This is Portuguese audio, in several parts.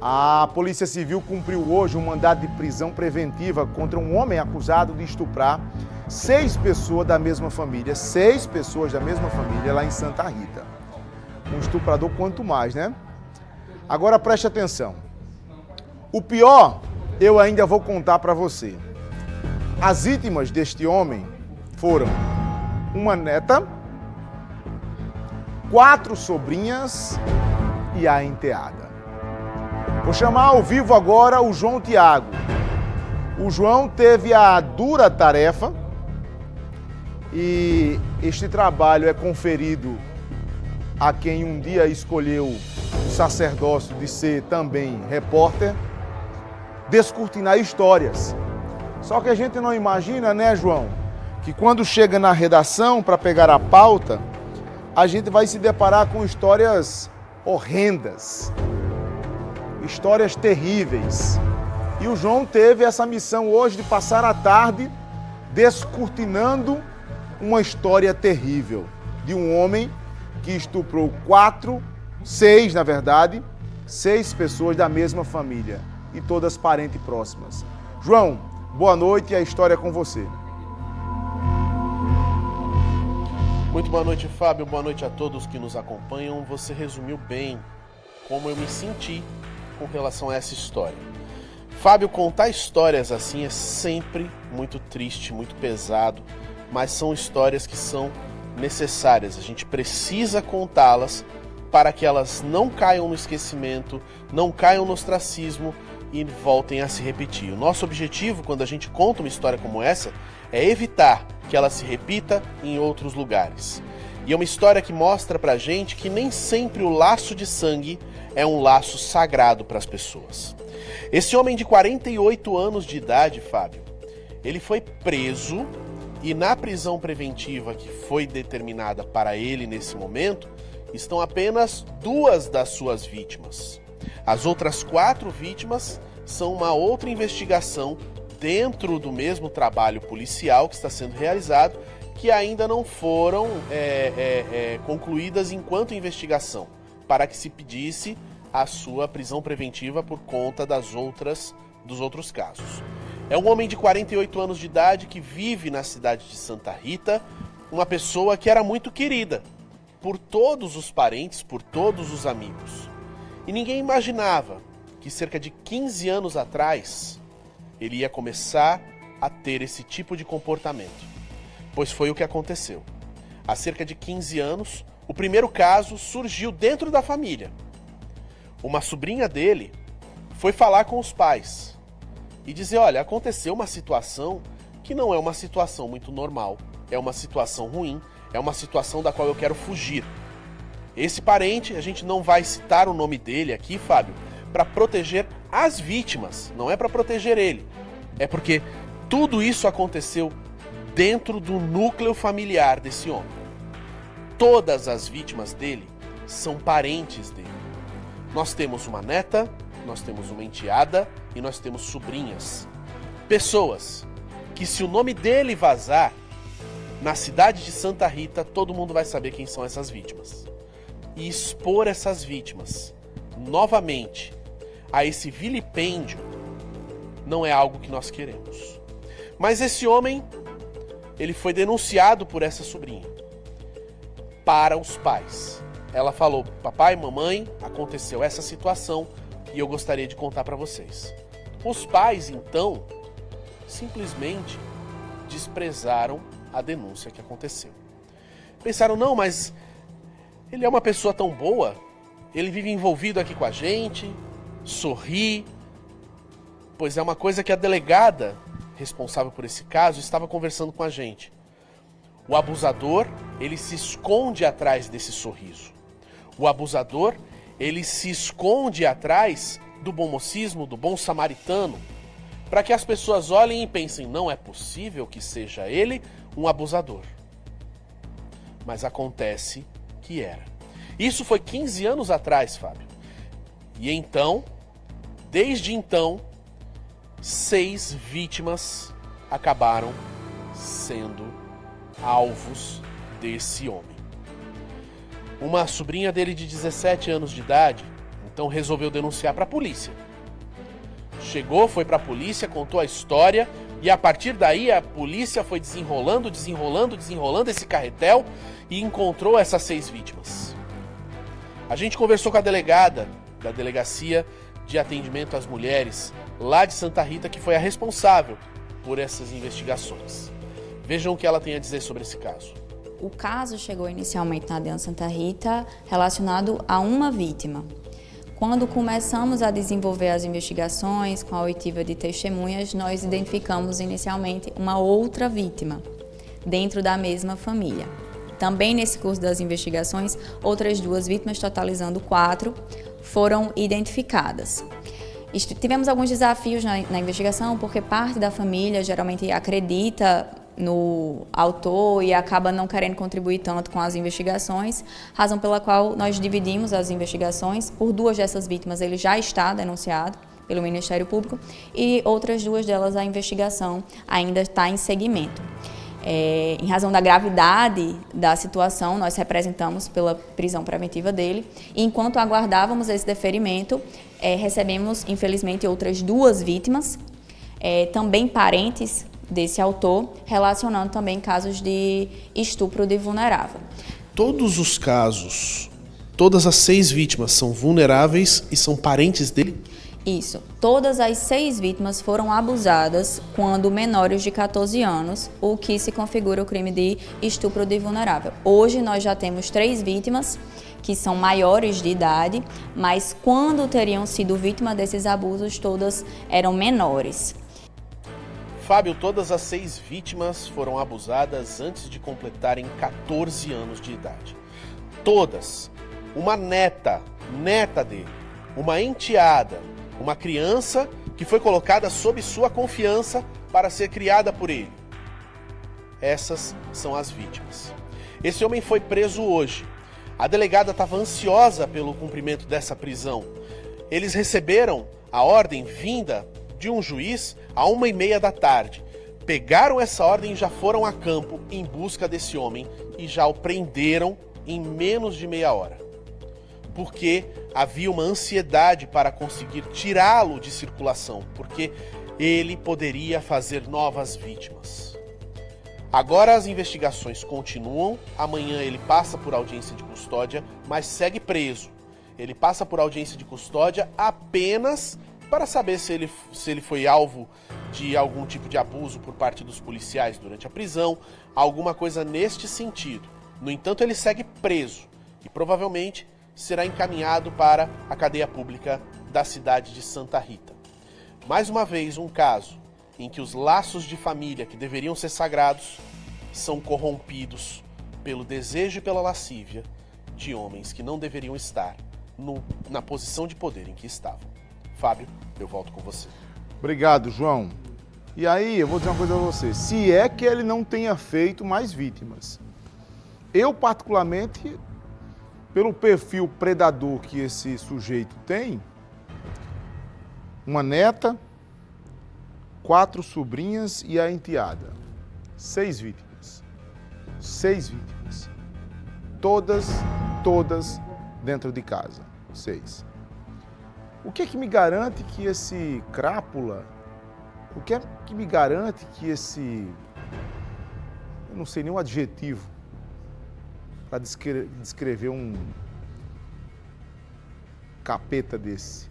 A Polícia Civil cumpriu hoje um mandado de prisão preventiva contra um homem acusado de estuprar 6 pessoas da mesma família. 6 pessoas da mesma família lá em Santa Rita. Um estuprador quanto mais, né? Agora preste atenção. O pior, eu ainda vou contar para você. As vítimas deste homem foram uma neta, 4 sobrinhas e a enteada. Vou chamar ao vivo agora o João Tiago. O João teve a dura tarefa e este trabalho é conferido a quem um dia escolheu o sacerdócio de ser também repórter, descortinar histórias. Só que a gente não imagina, né, João, que quando chega na redação para pegar a pauta, a gente vai se deparar com histórias horrendas, histórias terríveis. E o João teve essa missão hoje de passar a tarde descortinando uma história terrível de um homem que estuprou 6 na verdade, 6 pessoas da mesma família e todas parentes próximas. João, boa noite e a história é com você. Muito boa noite, Fábio. Boa noite a todos que nos acompanham. Você resumiu bem como eu me senti com relação a essa história. Fábio, contar histórias assim é sempre muito triste, muito pesado, mas são histórias que são necessárias. A gente precisa contá-las para que elas não caiam no esquecimento, não caiam no ostracismo e voltem a se repetir. O nosso objetivo, quando a gente conta uma história como essa, é evitar que ela se repita em outros lugares. E é uma história que mostra pra gente que nem sempre o laço de sangue é um laço sagrado para as pessoas. Esse homem de 48 anos de idade, Fábio, ele foi preso e na prisão preventiva que foi determinada para ele nesse momento, estão apenas 2 das suas vítimas. As outras 4 vítimas são uma outra investigação dentro do mesmo trabalho policial que está sendo realizado, que ainda não foram concluídas enquanto investigação, para que se pedisse a sua prisão preventiva por conta dos outros casos. É um homem de 48 anos de idade que vive na cidade de Santa Rita, uma pessoa que era muito querida por todos os parentes, por todos os amigos. E ninguém imaginava que cerca de 15 anos atrás ele ia começar a ter esse tipo de comportamento. Pois foi o que aconteceu. Há cerca de 15 anos, o primeiro caso surgiu dentro da família. Uma sobrinha dele foi falar com os pais e dizer, olha, aconteceu uma situação que não é uma situação muito normal, é uma situação ruim, é uma situação da qual eu quero fugir. Esse parente, a gente não vai citar o nome dele aqui, Fábio, para proteger as vítimas, não é para proteger ele. É porque tudo isso aconteceu dentro do núcleo familiar desse homem. Todas as vítimas dele são parentes dele. Nós temos uma neta, nós temos uma enteada e nós temos sobrinhas. Pessoas que, se o nome dele vazar, na cidade de Santa Rita, todo mundo vai saber quem são essas vítimas. E expor essas vítimas, novamente, a esse vilipêndio, não é algo que nós queremos. Mas esse homem, ele foi denunciado por essa sobrinha para os pais. Ela falou, papai, mamãe, aconteceu essa situação e eu gostaria de contar para vocês. Os pais, então, simplesmente desprezaram a denúncia que aconteceu. Pensaram, não, mas ele é uma pessoa tão boa, ele vive envolvido aqui com a gente, sorri, pois é uma coisa que a delegada responsável por esse caso estava conversando com a gente. O abusador, ele se esconde atrás desse sorriso. O abusador, ele se esconde atrás do bom mocismo, do bom samaritano, para que as pessoas olhem e pensem, não é possível que seja ele um abusador. Mas acontece que era. Isso foi 15 anos atrás, Fábio. E então, desde então, 6 vítimas acabaram sendo alvos desse homem. Uma sobrinha dele de 17 anos de idade, Então resolveu denunciar para a polícia. Chegou, foi para a polícia, contou a história e a partir daí a polícia foi desenrolando esse carretel e encontrou essas 6 vítimas. A gente conversou com a delegada da Delegacia de Atendimento às Mulheres lá de Santa Rita, que foi a responsável por essas investigações. Vejam o que ela tem a dizer sobre esse caso. O caso chegou inicialmente na DEAN Santa Rita relacionado a uma vítima. Quando começamos a desenvolver as investigações com a oitiva de testemunhas, nós identificamos inicialmente uma outra vítima dentro da mesma família. Também nesse curso das investigações, outras 2 vítimas, totalizando 4, foram identificadas. Tivemos alguns desafios na investigação, porque parte da família geralmente acredita no autor e acaba não querendo contribuir tanto com as investigações, razão pela qual nós dividimos as investigações. Por 2 dessas vítimas ele já está denunciado pelo Ministério Público e outras 2 delas a investigação ainda está em seguimento. Em razão da gravidade da situação, nós representamos pela prisão preventiva dele e enquanto aguardávamos esse deferimento, recebemos infelizmente outras 2 vítimas, também parentes desse autor, relacionando também casos de estupro de vulnerável. Todos os casos, todas as 6 vítimas são vulneráveis e são parentes dele? Isso. Todas as 6 vítimas foram abusadas quando menores de 14 anos, o que se configura o crime de estupro de vulnerável. Hoje nós já temos 3 vítimas que são maiores de idade, mas quando teriam sido vítimas desses abusos, todas eram menores. Fábio, todas as 6 vítimas foram abusadas antes de completarem 14 anos de idade. Todas. Uma neta dele, uma enteada, uma criança que foi colocada sob sua confiança para ser criada por ele. Essas são as vítimas. Esse homem foi preso hoje. A delegada estava ansiosa pelo cumprimento dessa prisão. Eles receberam a ordem vinda de um juiz à 1h30 da tarde. Pegaram essa ordem e já foram a campo em busca desse homem e já o prenderam em menos de meia hora. Porque havia uma ansiedade para conseguir tirá-lo de circulação, porque ele poderia fazer novas vítimas. Agora as investigações continuam, amanhã ele passa por audiência de custódia, mas segue preso. Ele passa por audiência de custódia apenas para saber se ele foi alvo de algum tipo de abuso por parte dos policiais durante a prisão, alguma coisa neste sentido. No entanto, ele segue preso e provavelmente será encaminhado para a cadeia pública da cidade de Santa Rita. Mais uma vez, um caso em que os laços de família que deveriam ser sagrados são corrompidos pelo desejo e pela lascívia de homens que não deveriam estar na posição de poder em que estavam. Fábio, eu volto com você. Obrigado, João. E aí, eu vou dizer uma coisa a você. Se é que ele não tenha feito mais vítimas. Eu, particularmente, pelo perfil predador que esse sujeito tem, uma neta, 4 sobrinhas e a enteada. 6 vítimas. 6 vítimas. Todas dentro de casa. 6. O que é que me garante que esse crápula, o que é que me garante que esse, eu não sei nem o adjetivo para descrever um capeta desse,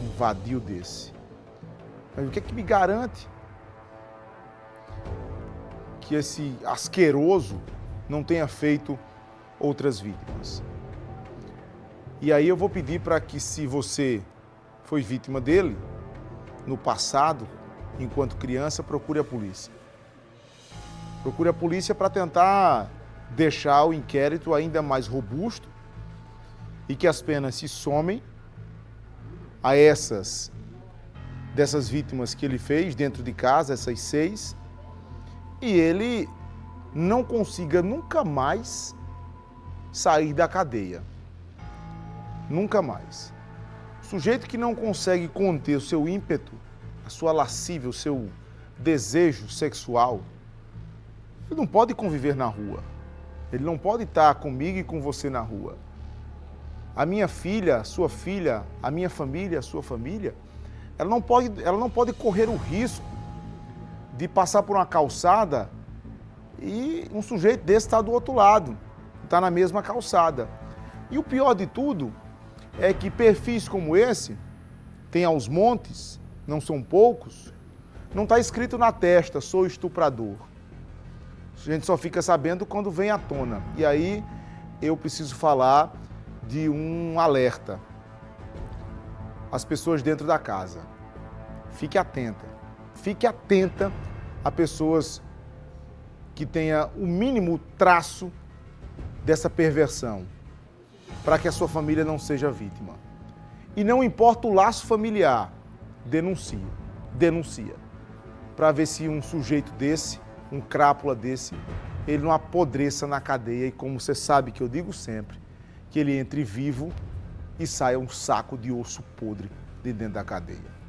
um vadio desse. Mas o que é que me garante que esse asqueroso não tenha feito outras vítimas? E aí eu vou pedir para que, se você foi vítima dele no passado, enquanto criança, procure a polícia. Procure a polícia para tentar deixar o inquérito ainda mais robusto e que as penas se somem a dessas vítimas que ele fez dentro de casa, essas 6, e ele não consiga nunca mais sair da cadeia. Nunca mais. O sujeito que não consegue conter o seu ímpeto, a sua lascívia, o seu desejo sexual, ele não pode conviver na rua. Ele não pode estar comigo e com você na rua. a minha filha, sua filha, a minha família, a sua família, ela não pode correr o risco de passar por uma calçada e um sujeito desse está do outro lado, está na mesma calçada. E o pior de tudo é que perfis como esse, tem aos montes, não são poucos, não está escrito na testa, sou estuprador. A gente só fica sabendo quando vem à tona. E aí eu preciso falar de um alerta. As pessoas dentro da casa, fique atenta a pessoas que tenha o mínimo traço dessa perversão, para que a sua família não seja vítima. E não importa o laço familiar, denuncia, para ver se um sujeito desse, um crápula desse, ele não apodreça na cadeia e, como você sabe que eu digo sempre, que ele entre vivo e saia um saco de osso podre de dentro da cadeia.